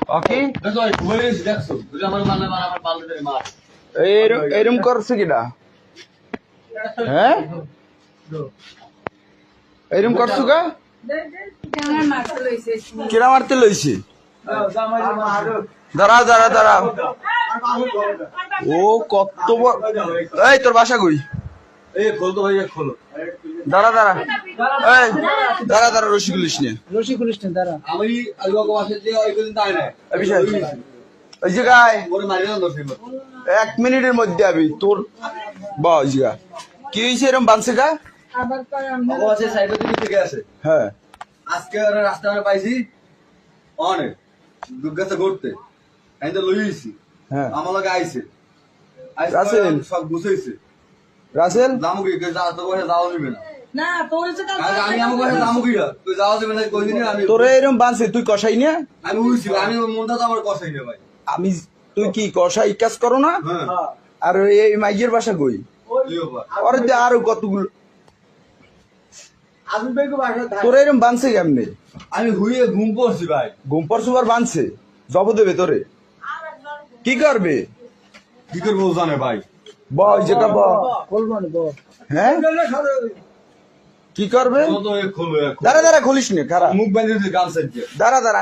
ওকে এরম করছে কিনা হ্যাঁ এরম করছো গা কিরা মারতে লইছে দাঁড়াও দাঁড়াও দাঁড়াও ও কত এই তোর বাসা কই দাঁড়া দাঁড়া এই দাঁড়া দাঁড়া রশি খুলিস নে দাঁড়া আমি ওই জায়গায় 1 মিনিটের মধ্যে আবি তোর বাস গা কি হয়েছে এরম বানছে গা হ্যাঁ আজকে রাস্তা আমরা পাইছি অনেক দুর্গাতে ঘুরতে আমি তো লইছি হ্যাঁ আমার লগে আইছে রাসেল সব গুছাইছে রাসেল জামুকি তোর কাছে যাওয়া যাবে না না তোর হচ্ছে আমি আমার কাছে জামুকি তুই যাওয়া যাবে না কই দিন আমি তোরে এরম বানছে তুই কষাই না আমি বুঝছি আমি মনটা তো আমার কষাই না ভাই আমি তুই কি কষাই কাজ করো না হ্যাঁ আর এই মাইয়ের বাসা কই ওর যে আরো কতগুলো তোর এরম বানছে কেমনে আমি হুইয়ে ঘুম পড়ছি ভাই ঘুম পর সুবার বানছে জব দেবে তোরে কি করবে কি করবো জানে ভাই বল যেটা হ্যাঁ কি করবে তো খুলবে দাঁড়া দাঁড়া খুলিস নে খারাপ মুখ বাঁধিয়ে গান সাইড দাঁড়া দাঁড়া